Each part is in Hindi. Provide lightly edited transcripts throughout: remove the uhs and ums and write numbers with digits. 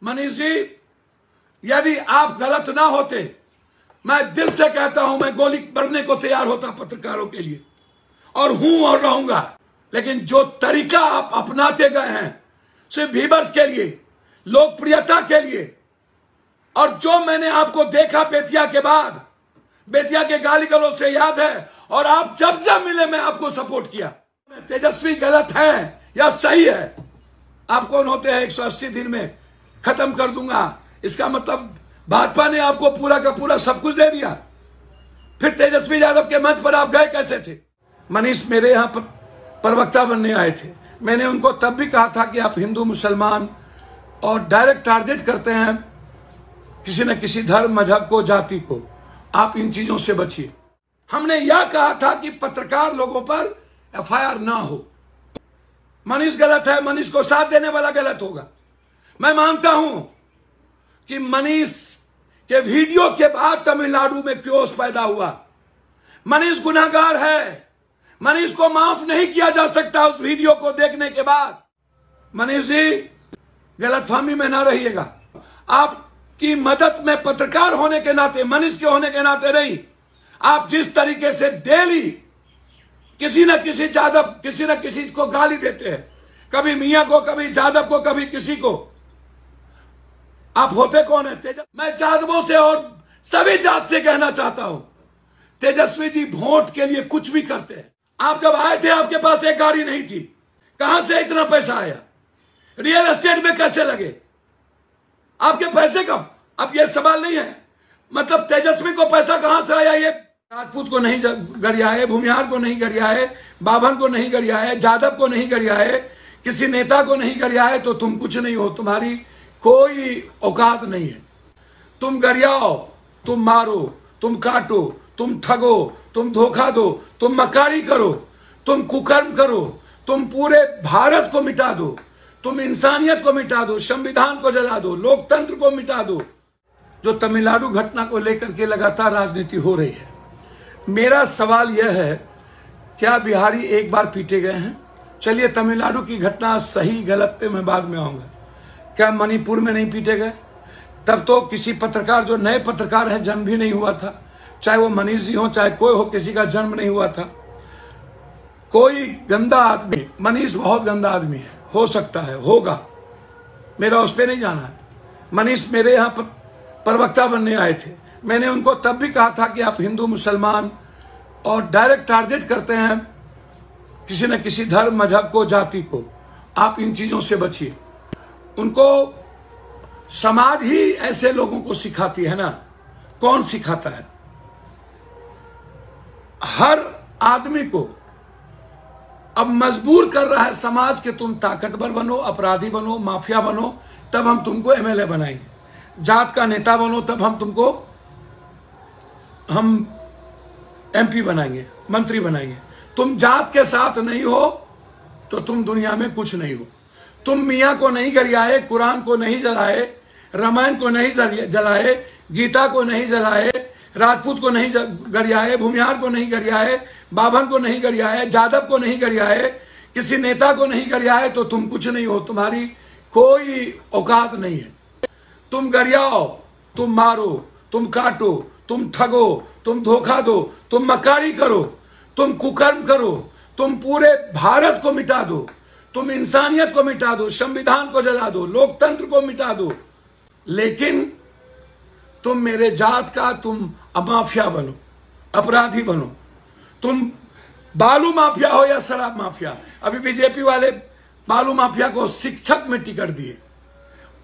मनीष जी, यदि आप गलत ना होते, मैं दिल से कहता हूं, मैं गोली बढ़ने को तैयार होता पत्रकारों के लिए, और हूं और रहूंगा। लेकिन जो तरीका आप अपनाते गए हैं सिर्फ व्यूअर्स के लिए, लोकप्रियता के लिए, और जो मैंने आपको देखा बेतिया के बाद, बेतिया के गाली गलौज से याद है, और आप जब जब मिले मैं आपको सपोर्ट किया। तेजस्वी गलत है या सही है? आप कौन होते हैं 180 दिन में खत्म कर दूंगा? इसका मतलब भाजपा ने आपको पूरा का पूरा सब कुछ दे दिया। फिर तेजस्वी यादव के मंच पर आप गए कैसे थे? मनीष मेरे यहां प्रवक्ता बनने आए थे। मैंने उनको तब भी कहा था कि आप हिंदू मुसलमान और डायरेक्ट टारगेट करते हैं किसी न किसी धर्म, मजहब को, जाति को। आप इन चीजों से बचिए। हमने यह कहा था कि पत्रकार लोगों पर एफआईआर ना हो। मनीष गलत है, मनीष को साथ देने वाला गलत होगा। मैं मानता हूं कि मनीष के वीडियो के बाद तमिलनाडु में क्योस पैदा हुआ। मनीष गुनाहगार है, मनीष को माफ नहीं किया जा सकता उस वीडियो को देखने के बाद। मनीष जी, गलतफहमी में ना रहिएगा। आपकी मदद में पत्रकार होने के नाते, मनीष के होने के नाते नहीं, आप जिस तरीके से डेली किसी न किसी जादव, किसी न किसी को गाली देते हैं, कभी मियां को, कभी जादव को, कभी किसी को। आप होते कौन है? मैं जादवों से और सभी जात से कहना चाहता हूं, तेजस्वी जी वोट के लिए कुछ भी करते हैं। आप जब आए थे आपके पास एक गाड़ी नहीं थी, कहां से इतना पैसा आया? रियल एस्टेट में कैसे लगे आपके पैसे? कब? अब ये सवाल नहीं है। मतलब तेजस्वी को पैसा कहां से आया? ये राजपूत को नहीं गरियाए, भूमिहार को नहीं गरियाए, बाभन को नहीं गरियाए, जादव को नहीं गरियाए, किसी नेता को नहीं गरियाए, तो तुम कुछ नहीं हो। तुम्हारी कोई औकात नहीं है। तुम गरियाओ, तुम मारो, तुम काटो, तुम ठगो, तुम धोखा दो, तुम मक्कारी करो, तुम कुकर्म करो, तुम पूरे भारत को मिटा दो, तुम इंसानियत को मिटा दो, संविधान को जला दो, लोकतंत्र को मिटा दो। जो तमिलनाडु घटना को लेकर के लगातार राजनीति हो रही है, मेरा सवाल यह है, क्या बिहारी एक बार पीटे गए हैं? चलिए, तमिलनाडु की घटना सही गलत पे मैं बाद में आऊंगा। क्या मणिपुर में नहीं पीटे गए? तब तो किसी पत्रकार, जो नए पत्रकार हैं, जन्म भी नहीं हुआ था। चाहे वो मनीष जी हो, चाहे कोई हो, किसी का जन्म नहीं हुआ था। कोई गंदा आदमी, मनीष बहुत गंदा आदमी है, हो सकता है, होगा, मेरा उस पर नहीं जाना है। मनीष मेरे यहाँ प्रवक्ता बनने आए थे। मैंने उनको तब भी कहा था कि आप हिंदू मुसलमान और डायरेक्ट टारगेट करते हैं किसी न किसी धर्म, मजहब को, जाति को। आप इन चीजों से बचिए। उनको समाज ही ऐसे लोगों को सिखाती है ना। कौन सिखाता है? हर आदमी को अब मजबूर कर रहा है समाज के, तुम ताकतवर बनो, अपराधी बनो, माफिया बनो, तब हम तुमको एमएलए बनाएंगे। जात का नेता बनो, तब हम एमपी बनाएंगे, मंत्री बनाएंगे। तुम जात के साथ नहीं हो तो तुम दुनिया में कुछ नहीं हो। तुम मियाँ को नहीं गरियाए, कुरान को नहीं जलाए, रामायण को नहीं जलाए, गीता को नहीं जलाए, राजपूत को नहीं गरियाए, भूमिहार को नहीं गरियाए, बाभन को नहीं गरियाए, जादव को नहीं गरियाए, किसी नेता को नहीं गरियाए, तो तुम कुछ नहीं हो। तुम्हारी कोई औकात नहीं है। तुम गरियाओ, तुम मारो, तुम काटो, तुम ठगो, तुम धोखा दो, तुम मक्कारी करो, तुम कुकर्म करो, तुम पूरे भारत को मिटा दो, तुम इंसानियत को मिटा दो, संविधान को जला दो, लोकतंत्र को मिटा दो। लेकिन तुम मेरे जात का, तुम माफिया बनो, अपराधी बनो। तुम बालू माफिया हो या शराब माफिया। अभी बीजेपी वाले बालू माफिया को शिक्षक में टिकट दिए।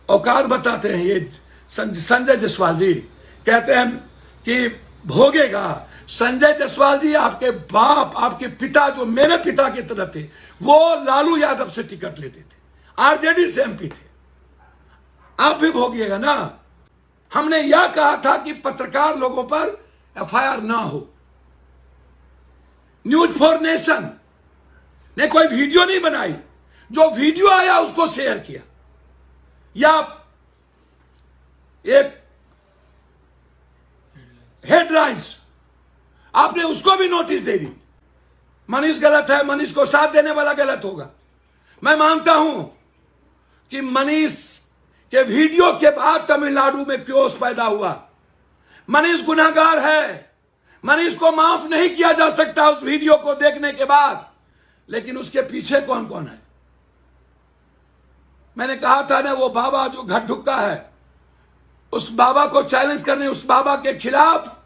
औकात बताते हैं ये संजय जायसवाल जी, कहते हैं कि भोगेगा। संजय जायसवाल जी, आपके बाप, आपके पिता, जो मेरे पिता की तरह थे, वो लालू यादव से टिकट लेते थे, आरजेडी से एमपी थे। आप भी भोगिएगा ना। हमने यह कहा था कि पत्रकार लोगों पर एफआईआर ना हो। न्यूज फॉर नेशन ने कोई वीडियो नहीं बनाई, जो वीडियो आया उसको शेयर किया, या एक हेडलाइंस आपने उसको भी नोटिस दे दी। मनीष गलत है, मनीष को साथ देने वाला गलत होगा। मैं मानता हूं कि मनीष कि वीडियो के बाद तमिलनाडु में क्योस पैदा हुआ। मनीष गुनाहगार है, मनीष को माफ नहीं किया जा सकता उस वीडियो को देखने के बाद, लेकिन उसके पीछे कौन कौन है। मैंने कहा था ना, वो बाबा जो घट ढुक्का है, उस बाबा को चैलेंज करने, उस बाबा के खिलाफ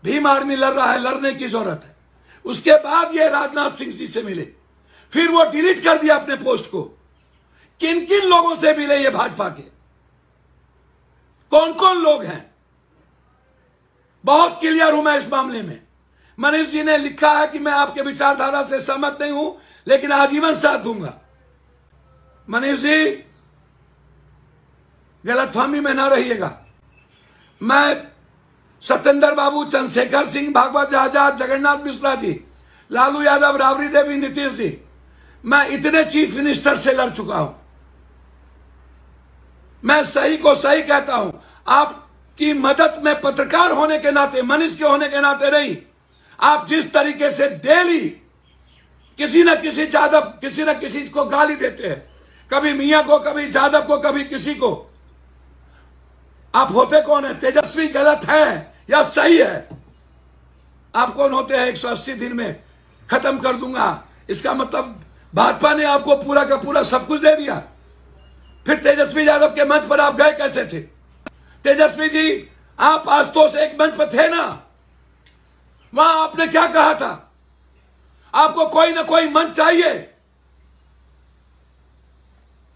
भीम आर्मी लड़ रहा है, लड़ने की जरूरत है। उसके बाद ये राजनाथ सिंह जी से मिले, फिर वो डिलीट कर दिया अपने पोस्ट को। किन किन लोगों से मिले ये भाजपा के, कौन कौन लोग हैं, बहुत क्लियर हूं मैं इस मामले में। मनीष जी ने लिखा है कि मैं आपके विचारधारा से सहमत नहीं हूं, लेकिन आजीवन साथ दूंगा। मनीष जी, गलतफहमी में ना रहिएगा। मैं सत्येंद्र बाबू, चंद्रशेखर सिंह, भागवत आजाद, जगन्नाथ मिश्रा जी, लालू यादव, राबड़ी देवी, नीतीश जी, मैं इतने चीफ मिनिस्टर से लड़ चुका हूं। मैं सही को सही कहता हूं। आपकी मदद में पत्रकार होने के नाते, मनीष के होने के नाते नहीं, आप जिस तरीके से डेली किसी न किसी यादव, किसी न किसी को गाली देते हैं, कभी मियां को, कभी यादव को, कभी किसी को। आप होते कौन है? तेजस्वी गलत है या सही है? आप कौन होते हैं? 180 दिन में खत्म कर दूंगा, इसका मतलब भाजपा ने आपको पूरा का पूरा सब कुछ दे दिया। फिर तेजस्वी यादव के मंच पर आप गए कैसे थे? तेजस्वी जी, आप आशुतोष एक मंच पर थे ना, वहां आपने क्या कहा था? आपको कोई ना कोई मंच चाहिए,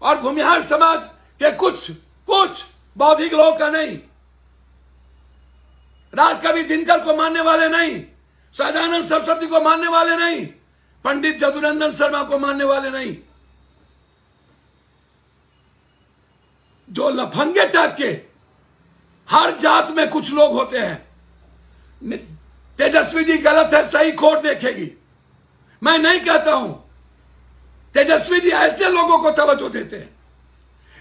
और भूमिहार समाज के कुछ बौद्धिक लोग का नहीं, राजकवि दिनकर को मानने वाले नहीं, सहजानंद सरस्वती को मानने वाले नहीं, पंडित जदुनंदन शर्मा को मानने वाले नहीं, जो लफंगे टाइप के हर जात में कुछ लोग होते हैं। तेजस्वी जी गलत है, सही कोर्ट देखेगी। मैं नहीं कहता हूं। तेजस्वी जी ऐसे लोगों को तवज्जो देते हैं,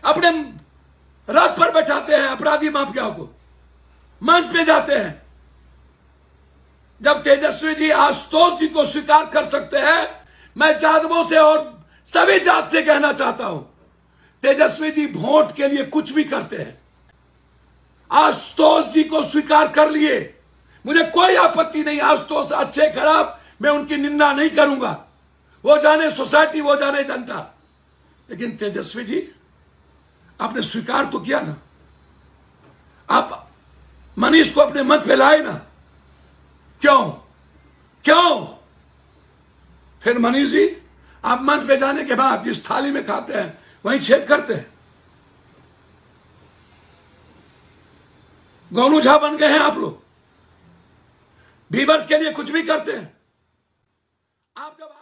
अपने रथ पर बैठाते हैं अपराधी माफियाओं को, मंच पे जाते हैं। जब तेजस्वी जी आशुतोष जी को स्वीकार कर सकते हैं, मैं यादवों से और सभी जात से कहना चाहता हूं, तेजस्वी जी वोट के लिए कुछ भी करते हैं। आशुतोष जी को स्वीकार कर लिए, मुझे कोई आपत्ति नहीं। आशुतोष अच्छे खराब मैं उनकी निंदा नहीं करूंगा, वो जाने सोसाइटी, वो जाने जनता। लेकिन तेजस्वी जी, आपने स्वीकार तो किया ना, आप मनीष को अपने मंच पे लाए ना, क्यों? फिर मनीष जी, आप मंच पे जाने के बाद जिस थाली में खाते हैं वहीं छेद करते हैं। गोनू झा बन गए हैं आप लोग, व्यूअर्स के लिए कुछ भी करते हैं। आप जब